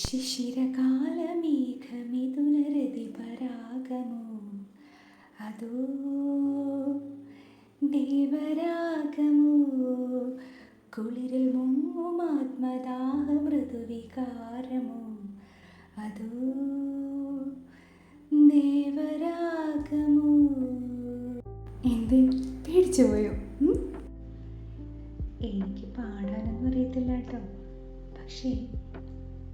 ശിശിരകാലമേഘമിഥുനരതിപരാഗമോ അതോ ദേവരാഗമോ കുളിരിൽ മുങ്ങും ആത്മദാഹ മൃദുവികാരമോ അതോ ദേവരാഗമോ. എന്ത് പേടിച്ചു പോയോ? എനിക്ക് പാടാനൊന്നും അറിയത്തില്ല കേട്ടോ. പക്ഷേ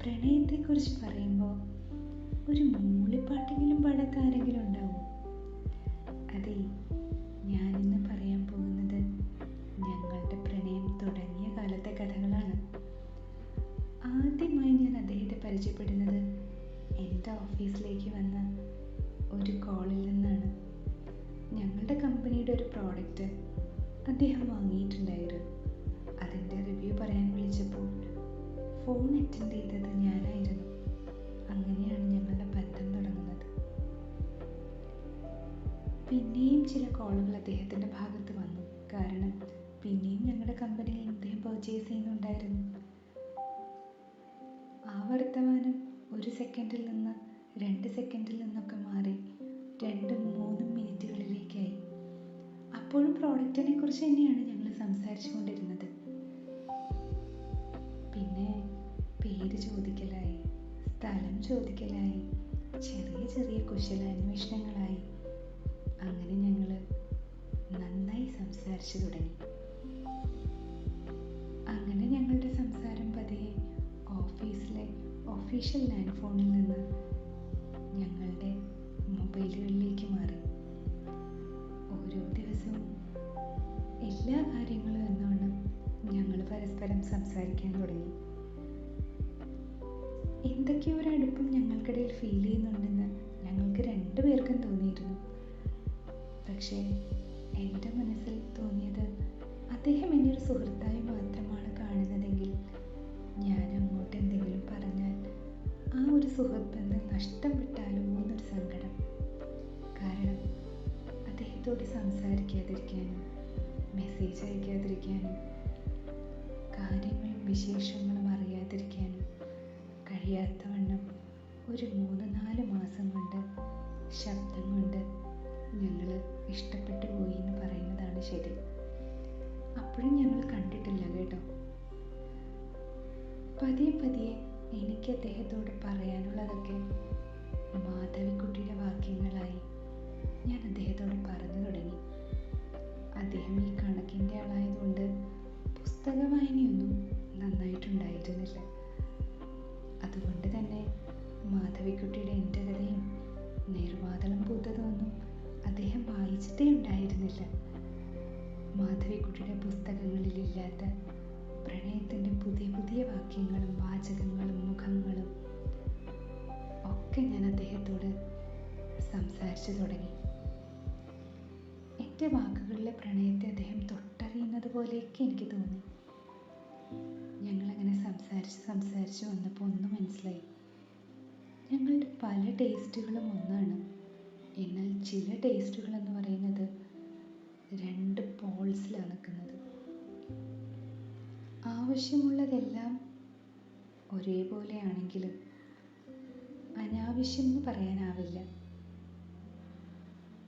പ്രണയത്തെക്കുറിച്ച് പറയുമ്പോൾ ഒരു മൂളിപ്പാട്ടെങ്കിലും പാടാത്ത ആരെങ്കിലും ഉണ്ടാവും. അതെ, ഞാനിന്ന് പറയാൻ പോകുന്നത് ഞങ്ങളുടെ പ്രണയം തുടങ്ങിയ കാലത്തെ കഥകളാണ്. ആദ്യമായി ഞാൻ അദ്ദേഹത്തെ പരിചയപ്പെടുന്നത് എൻ്റെ ഓഫീസിലേക്ക് വന്ന ഒരു കോളിൽ നിന്നാണ്. ഞങ്ങളുടെ കമ്പനിയുടെ ഒരു പ്രോഡക്റ്റ് അദ്ദേഹം വാങ്ങിയിട്ടുണ്ടായിരുന്നു. അതിൻ്റെ റിവ്യൂ പറയാൻ വിളിച്ചപ്പോൾ ഫോൺ അറ്റൻഡ് ചെയ്തത് ഞാനായിരുന്നു. അങ്ങനെയാണ് ഞങ്ങളുടെ ബന്ധം തുടങ്ങുന്നത്. പിന്നെയും ചില കോളുകൾ അദ്ദേഹത്തിൻ്റെ ഭാഗത്ത് വന്നു. കാരണം പിന്നെയും ഞങ്ങളുടെ കമ്പനിയിൽ അദ്ദേഹം പർച്ചേസ് ചെയ്യുന്നുണ്ടായിരുന്നു. ആ വർത്തമാനം 1 സെക്കൻഡിൽ നിന്ന് 2 സെക്കൻഡിൽ നിന്നൊക്കെ മാറി 2-3 മിനിറ്റുകളിലേക്കായി. അപ്പോഴും പ്രോഡക്റ്റിനെ കുറിച്ച് തന്നെയാണ് ഞങ്ങൾ സംസാരിച്ചു കൊണ്ടിരുന്നത്. പിന്നെ പേര് ചോദിക്കലായി, സ്ഥലം ചോദിക്കലായി, ചെറിയ ചെറിയ കുശലാന്വേഷണങ്ങളായി. അങ്ങനെ ഞങ്ങൾ നന്നായി സംസാരിച്ചു തുടങ്ങി. അങ്ങനെ ഞങ്ങളുടെ സംസാരം പതിയെ ഓഫീസിലെ ഒഫീഷ്യൽ ലാൻഡ് ഫോണിൽ നിന്ന് ഞങ്ങളുടെ മൊബൈലുകളിലേക്ക് മാറി. ഓരോ ദിവസവും എല്ലാ കാര്യങ്ങളും എന്നോണം ഞങ്ങൾ പരസ്പരം സംസാരിക്കാൻ തുടങ്ങി. എന്തൊക്കെയോ ഒരു അടുപ്പം ഞങ്ങൾക്കിടയിൽ ഫീൽ ചെയ്യുന്നുണ്ടെന്ന് ഞങ്ങൾക്ക് 2 പേർക്കും തോന്നിയിരുന്നു. പക്ഷേ എൻ്റെ മനസ്സിൽ തോന്നിയത്, അദ്ദേഹം എന്നെ ഒരു സുഹൃത്തായി മാത്രമാണ് കാണുന്നതെങ്കിൽ ഞാൻ അങ്ങോട്ട് എന്തെങ്കിലും പറഞ്ഞാൽ ആ ഒരു സുഹൃത്ത് ബന്ധം നഷ്ടപ്പെട്ടാലോ എന്നൊരു സങ്കടം. കാരണം അദ്ദേഹത്തോട് സംസാരിക്കാതിരിക്കാനും മെസ്സേജ് അയക്കാതിരിക്കാനും കാര്യങ്ങളും വിശേഷങ്ങളും അറിയാതിരിക്കാനും കഴിയാത്തവണ്ണം ഒരു 3-4 മാസം കൊണ്ട് ശബ്ദം കൊണ്ട് ഞങ്ങൾ ഇഷ്ടപ്പെട്ടു പോയി എന്ന് പറയുന്നതാണ് ശരി. അപ്പോഴും ഞങ്ങൾ കണ്ടിട്ടില്ല കേട്ടോ. പതിയെ പതിയെ എനിക്ക് അദ്ദേഹത്തോട് പറയാനുള്ളതൊക്കെ മാധവിക്കുട്ടിയുടെ വാക്യങ്ങളായി ഞാൻ അദ്ദേഹത്തോട് പറഞ്ഞു തുടങ്ങി. അദ്ദേഹം ഈ കണക്കിൻ്റെ ആളായതുകൊണ്ട് പുസ്തക വായനയൊന്നും നന്നായിട്ടുണ്ടായിരുന്നില്ല. അതുകൊണ്ട് തന്നെ മാധവിക്കുട്ടിയുടെ എൻ്റെ കഥയും നീർവാതളം പൂത്തതൊന്നും അദ്ദേഹം വായിച്ചിട്ടേ ഉണ്ടായിരുന്നില്ല. മാധവിക്കുട്ടിയുടെ പുസ്തകങ്ങളിലില്ലാത്ത പ്രണയത്തിൻ്റെ പുതിയ പുതിയ വാക്യങ്ങളും വാചകങ്ങളും മുഖങ്ങളും ഒക്കെ ഞാൻ അദ്ദേഹത്തോട് സംസാരിച്ചു തുടങ്ങി. എൻ്റെ വാക്കുകളിലെ പ്രണയത്തെ അദ്ദേഹം തൊട്ടറിയുന്നത് പോലെയൊക്കെ എനിക്ക് തോന്നി. ഞങ്ങളങ്ങനെ സംസാരിച്ച് വന്നപ്പോൾ ഒന്ന് മനസ്സിലായി, ഞങ്ങളുടെ പല ടേസ്റ്റുകളും ഒന്നാണ്. എന്നാൽ ചില ടേസ്റ്റുകൾ എന്ന് പറയുന്നത് 2 പോൾസിലാണ് നിൽക്കുന്നത്. ആവശ്യമുള്ളതെല്ലാം ഒരേപോലെയാണെങ്കിലും അനാവശ്യം എന്ന് പറയാനാവില്ല.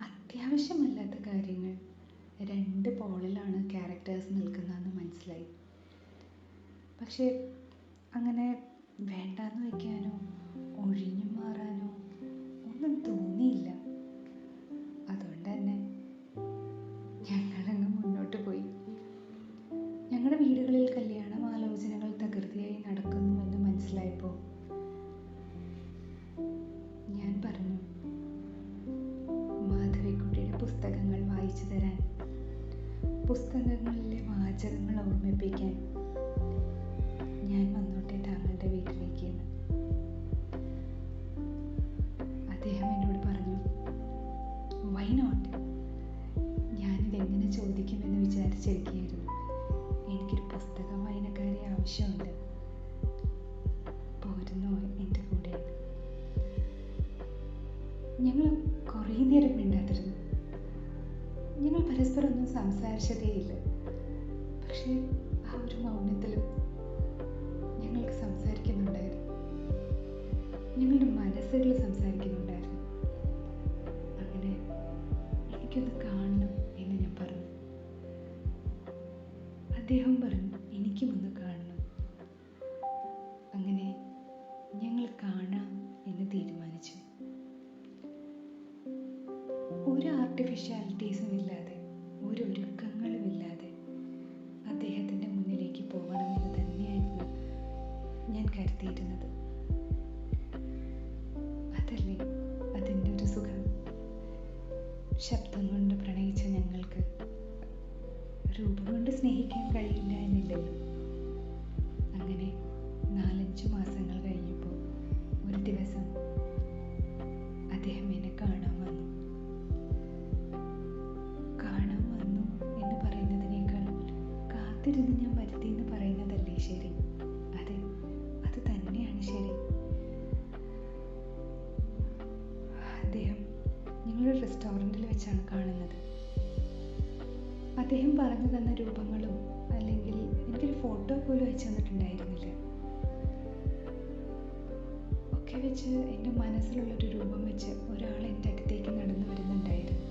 അത്യാവശ്യമല്ലാത്ത കാര്യങ്ങൾ 2 പോളിലാണ് ക്യാരക്ടേഴ്സ് നിൽക്കുന്നതെന്ന് മനസ്സിലായി. പക്ഷേ അങ്ങനെ വേണ്ടാന്ന് വയ്ക്കാനോ ഒഴിഞ്ഞു മാറാനോ ഒന്നും തോന്നിയില്ല. അതുകൊണ്ട് തന്നെ ഞങ്ങളങ്ങ് മുന്നോട്ട് പോയി. ഞങ്ങളുടെ വീടുകളിൽ കല്യാണം ആലോചനകൾ തകൃതിയായി നടക്കുന്നുവെന്ന് മനസ്സിലായപ്പോൾ ഞാൻ പറഞ്ഞു, മാധവിക്കുട്ടിയുടെ പുസ്തകങ്ങൾ വായിച്ചു തരാൻ, പുസ്തകങ്ങളിലെ വാചകങ്ങൾ ഓർമ്മിപ്പിക്കാൻ ഞാൻ വന്നോട്ടെ താങ്കളുടെ വീട്ടിലേക്ക് എന്ന്. അദ്ദേഹം എന്നോട് പറഞ്ഞു, വൈ നോട്ട്. ഞാനിതെങ്ങനെ ചോദിക്കുമെന്ന് വിചാരിച്ചിരിക്കുകയായിരുന്നു. എനിക്കൊരു പുസ്തക വായനക്കാരി ആവശ്യമുണ്ട്, പോരുന്നോ എൻ്റെ കൂടെ? ഞങ്ങൾ കുറേ നേരം മിണ്ടാതിരുന്നു. ഞങ്ങൾ പരസ്പരം ഒന്നും സംസാരിച്ചതേയില്ല. പക്ഷേ ആ ഒരു മൗനത്തിലും ഞങ്ങൾക്ക് സംസാരിക്കുന്നുണ്ടായിരുന്നു. മനസ്സുകൾ സംസാരിക്കുന്നുണ്ടായിരുന്നു. അങ്ങനെ എനിക്കൊന്ന് കാണണം എന്ന് ഞാൻ പറഞ്ഞു. അദ്ദേഹം പറഞ്ഞു എനിക്കും ഒന്ന് കാണണം. അങ്ങനെ ഞങ്ങൾ കാണാം എന്ന് തീരുമാനിച്ചു. ഒരു ആർട്ടിഫിഷ്യാലിറ്റീസും ഇല്ലാതെ, ഒരു ഒരുക്കങ്ങളും ഇല്ലാതെ അദ്ദേഹത്തിൻ്റെ മുന്നിലേക്ക് പോകണമെന്ന് തന്നെയായിരുന്നു ഞാൻ കരുതിയിരുന്നത്. അതല്ലേ അതിൻ്റെ ഒരു സുഖം. ശബ്ദം കൊണ്ട് പ്രണയിച്ച ഞങ്ങൾക്ക് രൂപം കൊണ്ട് സ്നേഹിക്കാൻ കഴിയില്ല എന്നില്ലല്ലോ. അങ്ങനെ 4-5 മാസങ്ങൾ കഴിഞ്ഞപ്പോൾ ഒരു ദിവസം അദ്ദേഹം എന്നെ കാണാൻ വന്നു. കാണാൻ വന്നു എന്ന് പറയുന്നതിനേക്കാൾ കാത്തിരുന്ന് ഞാൻ വരുത്തി എന്ന് പറയുന്നതല്ലേ ശരി? അതെ, അത് തന്നെയാണ് ശരി. അദ്ദേഹം ഞങ്ങളൊരു റെസ്റ്റോറൻറ്റിൽ വെച്ചാണ് കാണുന്നത്. അദ്ദേഹം പറഞ്ഞു തന്ന രൂപങ്ങളും അല്ലെങ്കിൽ എനിക്കൊരു ഫോട്ടോ പോലും അയച്ചു തന്നിട്ടുണ്ടായിരുന്നില്ല. ഒക്കെ വെച്ച് എൻ്റെ മനസ്സിലുള്ളൊരു രൂപം വെച്ച് ഒരാൾ എൻ്റെ അടുത്തേക്ക് നടന്നു വരുന്നുണ്ടായിരുന്നു.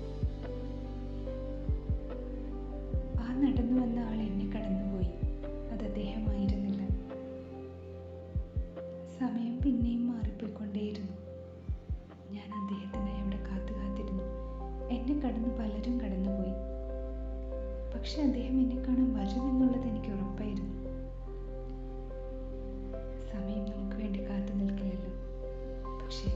ആ നടന്നു വന്ന ആൾ എന്നെ കടന്നുപോയി. അത് അദ്ദേഹമായിരുന്നില്ല. സമയം പിന്നെയും മാറിപ്പോയിക്കൊണ്ടേയിരുന്നു. ഞാൻ അദ്ദേഹത്തിനായി അവിടെ കാത്തിരുന്നു. എന്നെ കടന്ന് പലരും കടന്നുപോയി. പക്ഷെ അദ്ദേഹം എന്നെ കാണാൻ വരുമെന്നുള്ളത് എനിക്ക് ഉറപ്പായിരുന്നു. സമയം നമുക്ക് വേണ്ടി കാത്തു നിൽക്കില്ലല്ലോ. പക്ഷേ